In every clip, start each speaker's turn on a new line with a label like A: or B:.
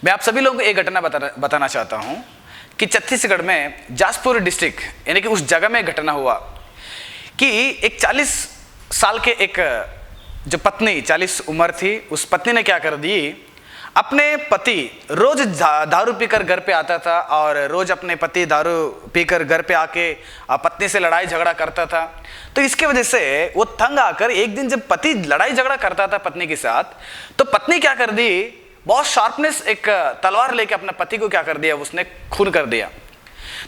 A: मैं आप सभी लोगों को एक घटना बताना चाहता हूं कि छत्तीसगढ़ में जाजपुर डिस्ट्रिक्ट यानी कि उस जगह में घटना हुआ कि एक 40 साल के एक जो पत्नी 40 उम्र थी, उस पत्नी ने क्या कर दी, अपने पति रोज दारू पीकर घर पे आता था और रोज अपने पति दारू पीकर घर पे आके पत्नी से लड़ाई झगड़ा करता था। तो इसके वजह से वो तंग आकर एक दिन जब पति लड़ाई झगड़ा करता था पत्नी के साथ, तो पत्नी क्या कर दी, बहुत शार्पनेस एक तलवार लेके अपने पति को क्या कर दिया, उसने खून कर दिया।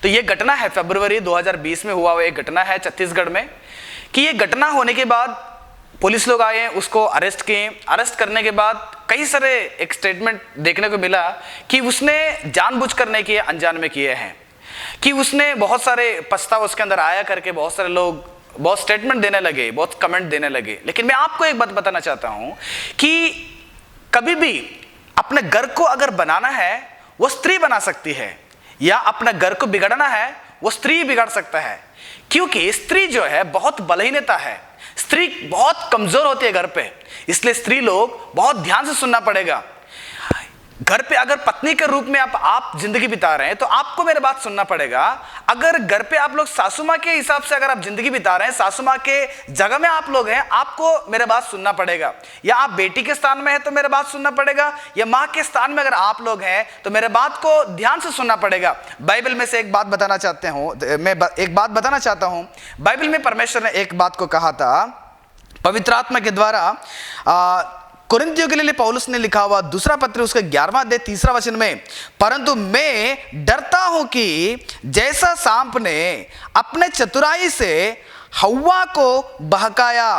A: तो ये घटना है फरवरी 2020 में हुआ हुआ एक घटना है छत्तीसगढ़ में कि ये घटना होने के बाद पुलिस लोग आए, उसको अरेस्ट किए। अरेस्ट करने के बाद कई सारे एक स्टेटमेंट देखने को मिला कि उसने जानबूझकर नहीं किए, अनजान में किए हैं, कि उसने बहुत सारे पछतावा उसके अंदर आया करके बहुत सारे लोग बहुत स्टेटमेंट देने लगे, बहुत कमेंट देने लगे। लेकिन मैं आपको एक बात बताना चाहता हूं कि कभी भी अपने घर को अगर बनाना है वो स्त्री बना सकती है, या अपने घर को बिगाड़ना है वो स्त्री बिगाड़ सकता है, क्योंकि स्त्री जो है बहुत बलहीनता है, स्त्री बहुत कमजोर होती है घर पे। इसलिए स्त्री लोग बहुत ध्यान से सुनना पड़ेगा। घर पे अगर पत्नी के रूप में आप जिंदगी बिता रहे हैं तो आपको मेरे बात सुनना पड़ेगा। अगर घर पे आप लोग सासू माँ के हिसाब से अगर आप जिंदगी बिता रहे हैं, सासू माँ के जगह में आप लोग हैं, आपको मेरे बात सुनना पड़ेगा। या आप बेटी के स्थान में हैं तो मेरे बात सुनना पड़ेगा, या माँ के स्थान में अगर आप लोग हैं तो मेरे बात को ध्यान से सुनना पड़ेगा। बाइबल में से एक बात बताना चाहते हूं, मैं एक बात बताना चाहता हूं। बाइबल में परमेश्वर ने एक बात को कहा था पवित्र आत्मा के द्वारा। कुरिन्थियों के लिए पौलुस ने लिखा हुआ दूसरा पत्र उसका 11वां अध्याय 3 वचन में, परंतु मैं डरता हूं कि जैसा सांप ने अपने चतुराई से हव्वा को बहकाया,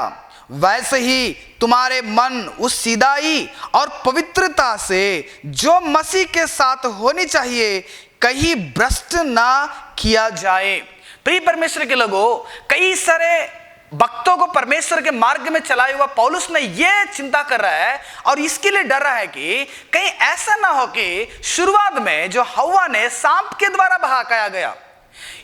A: वैसे ही तुम्हारे मन उस सीधाई और पवित्रता से जो मसीह के साथ होनी चाहिए कहीं भ्रष्ट ना किया जाए। प्रिय परमेश्वर के लोगों, कई सारे भक्तों को परमेश्वर के मार्ग में चलाए हुआ पौलुस ने यह चिंता कर रहा है और इसके लिए डर रहा है कि कहीं ऐसा ना हो कि शुरुआत में जो हव्वा ने सांप के द्वारा बहकाया गया,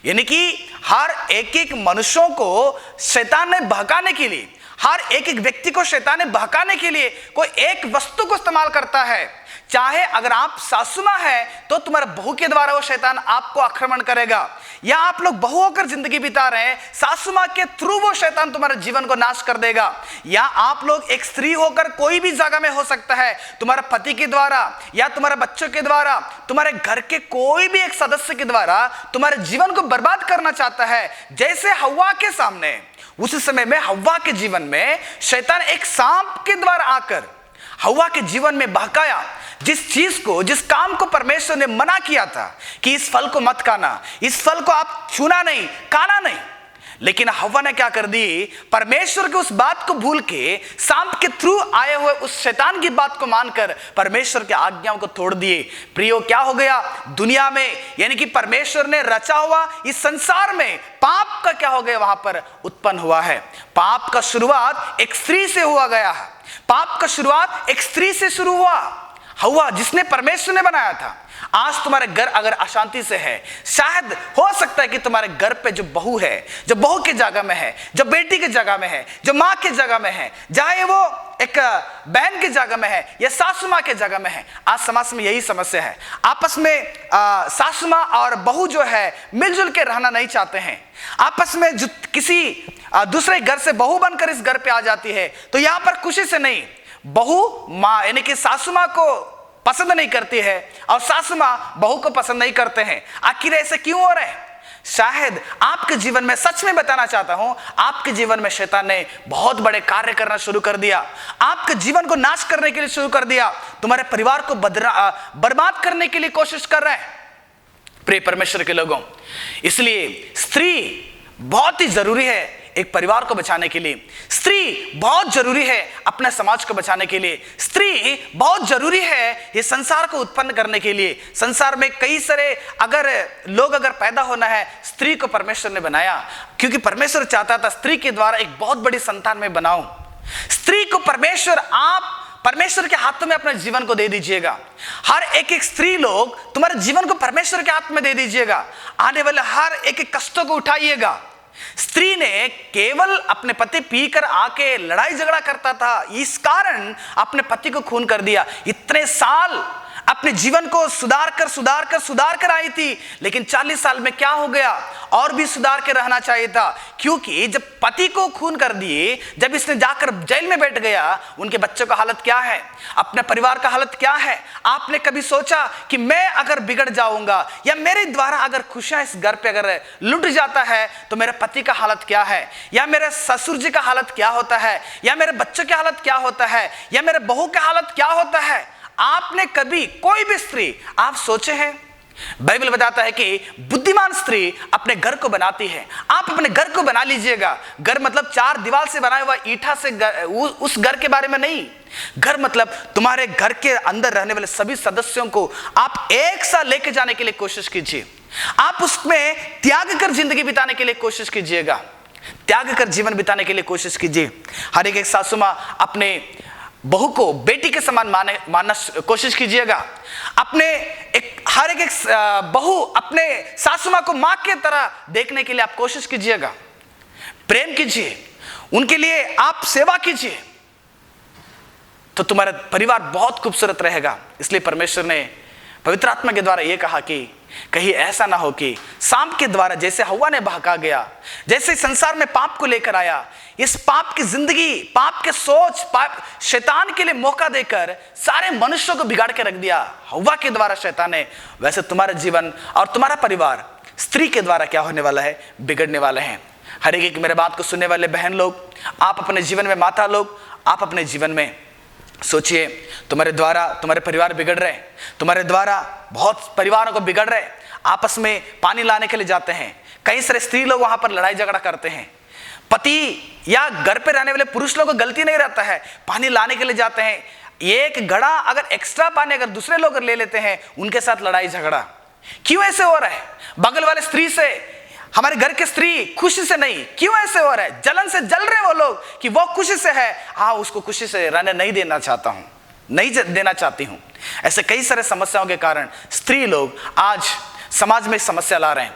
A: यानी कि हर एक मनुष्यों को शैतान ने बहकाने के लिए, हर एक व्यक्ति को शैतान ने बहकाने के लिए कोई एक वस्तु को इस्तेमाल करता है। चाहे अगर आप सासू मां है तो तुम्हारे बहू के द्वारा वो शैतान आपको आक्रमण करेगा, या आप लोग बहू होकर जिंदगी बिता रहे हैं, सासू मां के थ्रू वो शैतान तुम्हारे जीवन को नाश कर देगा। या आप लोग एक स्त्री होकर कोई भी जगह में हो सकता है, तुम्हारे पति के द्वारा या तुम्हारे बच्चों के द्वारा, तुम्हारे घर के कोई भी एक सदस्य के द्वारा तुम्हारे जीवन को बर्बाद करना चाहता है। जैसे हव्वा के सामने उसी समय में हव्वा के जीवन में शैतान एक सांप के द्वारा आकर हव्वा के जीवन में बहकाया। जिस चीज को, जिस काम को परमेश्वर ने मना किया था कि इस फल को मत खाना, इस फल को आप छूना नहीं, खाना नहीं, लेकिन हव्वा ने क्या कर दी, परमेश्वर की उस बात को भूल के सांप के थ्रू आए हुए उस शैतान की बात को मानकर परमेश्वर की आज्ञाओं को तोड़ दिए। प्रियो, क्या हो गया दुनिया में, यानी कि परमेश्वर ने रचा हुआ इस संसार में पाप का क्या हो गया, वहां पर उत्पन्न हुआ है। पाप का शुरुआत एक स्त्री से हुआ गया है। पाप का शुरुआत एक स्त्री से शुरू हुआ, हव्वा जिसने परमेश्वर ने बनाया था। आज तुम्हारे घर अगर अशांति से है, शायद हो सकता है कि तुम्हारे घर पे जो बहू है, जो बहू के जगह में है, जो बेटी के जगह में है, जो माँ के जगह में है, चाहे वो एक बहन के जगह में है या सासू माँ के जगह में है, आज समाज में यही समस्या है। आपस में सासू माँ और बहू जो है मिलजुल के रहना नहीं चाहते हैं। आपस में जो किसी दूसरे घर से बहू बनकर इस घर पे आ जाती है तो यहाँ पर खुशी से नहीं, बहू माँ यानी कि सासू माँ को पसंद नहीं करती है और सासू माँ बहू को पसंद नहीं करते हैं। आखिर ऐसे क्यों हो रहा है? शायद आपके जीवन में, सच में बताना चाहता हूं, आपके जीवन में शैतान ने बहुत बड़े कार्य करना शुरू कर दिया, आपके जीवन को नाश करने के लिए शुरू कर दिया, तुम्हारे परिवार को बर्बाद करने के लिए कोशिश कर रहा है। प्रिय परमेश्वर के लोगों, इसलिए स्त्री बहुत ही जरूरी है एक परिवार को बचाने के लिए। स्त्री बहुत जरूरी है अपने समाज को बचाने के लिए। स्त्री बहुत जरूरी है ये संसार को उत्पन्न करने के लिए। संसार में कई सारे अगर पैदा होना है, स्त्री को परमेश्वर ने बनाया क्योंकि परमेश्वर चाहता था स्त्री के द्वारा एक बहुत बड़ी संतान में बनाऊं। स्त्री को परमेश्वर के हाथों में अपने जीवन को दे दीजिएगा। हर एक स्त्री लोग तुम्हारे जीवन को परमेश्वर के हाथ में दे दीजिएगा। आने वाले हर एक कष्टों को उठाइएगा। स्त्री ने केवल अपने पति पीकर आके लड़ाई झगड़ा करता था, इस कारण अपने पति को खून कर दिया। इतने साल अपने जीवन को सुधार कर आई थी, लेकिन 40 साल में क्या हो गया, और भी सुधार के रहना चाहिए था। क्योंकि जब पति को खून कर दिए, जब इसने जाकर जेल में बैठ गया, उनके बच्चों का हालत क्या है, अपने परिवार का हालत क्या है। आपने कभी सोचा कि मैं अगर बिगड़ जाऊंगा या मेरे द्वारा अगर खुशियां इस घर पे अगर लुट जाता है तो मेरे पति का हालत क्या है, या मेरे ससुर जी का हालत क्या होता है, या मेरे बच्चों की हालत क्या होता है, या मेरे बहू का हालत क्या होता है। आपने कभी कोई भी स्त्री आप सोचे हैं? बाइबल बताता है कि बुद्धिमान स्त्री अपने घर को बनाती है। आप अपने घर को बना लीजिएगा। घर मतलब 4 दीवार से बनाया हुआ ईंटा से उस घर के बारे में नहीं। घर मतलब तुम्हारे घर के अंदर रहने वाले सभी सदस्यों को आप एक साथ लेके जाने के लिए कोशिश कीजिए। आप उसमें त्याग कर जिंदगी बिताने के लिए कोशिश कीजिएगा, त्याग कर जीवन बिताने के लिए कोशिश कीजिए। हर एक सासू मां अपने बहू को बेटी के समान मानना कोशिश कीजिएगा। अपने हर एक बहू अपने सासू मां को मां की तरह देखने के लिए आप कोशिश कीजिएगा। प्रेम कीजिए, उनके लिए आप सेवा कीजिए, तो तुम्हारा परिवार बहुत खूबसूरत रहेगा। इसलिए परमेश्वर ने पवित्र आत्मा के द्वारा यह कहा कि कहीं ऐसा ना हो कि सांप के द्वारा जैसे हव्वा ने बहका गया, जैसे संसार में पाप को लेकर आया, इस पाप की जिंदगी, पाप के सोच, पाप शैतान के लिए मौका देकर सारे मनुष्यों को बिगाड़ के रख दिया हव्वा के द्वारा शैतान ने, वैसे तुम्हारा जीवन और तुम्हारा परिवार स्त्री के द्वारा क्या होने वाला है, बिगड़ने वाले हैं। हर एक मेरे बात को सुनने वाले बहन लोग, आप अपने जीवन में, माता लोग, आप अपने जीवन में सोचिए, तुम्हारे द्वारा तुम्हारे परिवार बिगड़ रहे हैं, तुम्हारे द्वारा बहुत परिवारों को बिगड़ रहे। आपस में पानी लाने के लिए जाते हैं, कई सारे स्त्री लोग वहां पर लड़ाई झगड़ा करते हैं। पति या घर पे रहने वाले पुरुष लोगों को गलती नहीं रहता है, पानी लाने के लिए जाते हैं, एक घड़ा अगर एक्स्ट्रा पानी अगर दूसरे लोग ले लेते हैं, उनके साथ लड़ाई झगड़ा। क्यों ऐसे हो रहा है? बगल वाले स्त्री से, हमारे घर के स्त्री खुशी से नहीं, क्यों ऐसे हो रहा है? जलन से जल रहे वो लोग कि वो खुशी से है, हाँ उसको खुशी से रहने नहीं देना चाहता हूं, नहीं देना चाहती हूं। ऐसे कई सारे समस्याओं के कारण स्त्री लोग आज समाज में समस्या ला रहे हैं,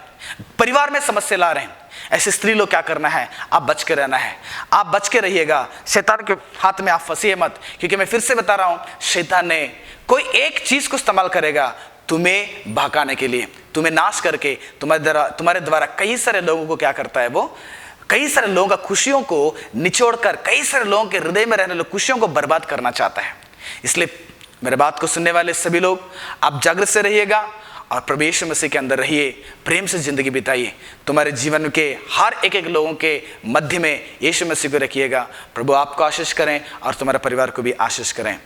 A: परिवार में समस्या ला रहे हैं। ऐसे स्त्री लोग क्या करना है? आप बच के रहना है, आप बच के रहिएगा। शैतान के हाथ में आप फंसिए मत, क्योंकि मैं फिर से बता रहा हूं, शैतान ने कोई एक चीज को इस्तेमाल करेगा तुम्हें भगाने के लिए, तुम्हें नाश करके तुम्हारे द्वारा कई सारे लोगों को क्या करता है, वो कई सारे लोगों का खुशियों को निचोड़कर कई सारे लोगों के हृदय में रहने वाली खुशियों को बर्बाद करना चाहता है। इसलिए मेरे बात को सुनने वाले सभी लोग, आप जागृत से रहिएगा और प्रभु यीशु मसीह के अंदर रहिए, प्रेम से जिंदगी बिताइए। तुम्हारे जीवन के हर एक लोगों के मध्य में यीशु मसीह को रखिएगा। प्रभु आपको आशीष करें और तुम्हारे परिवार को भी आशीष करें।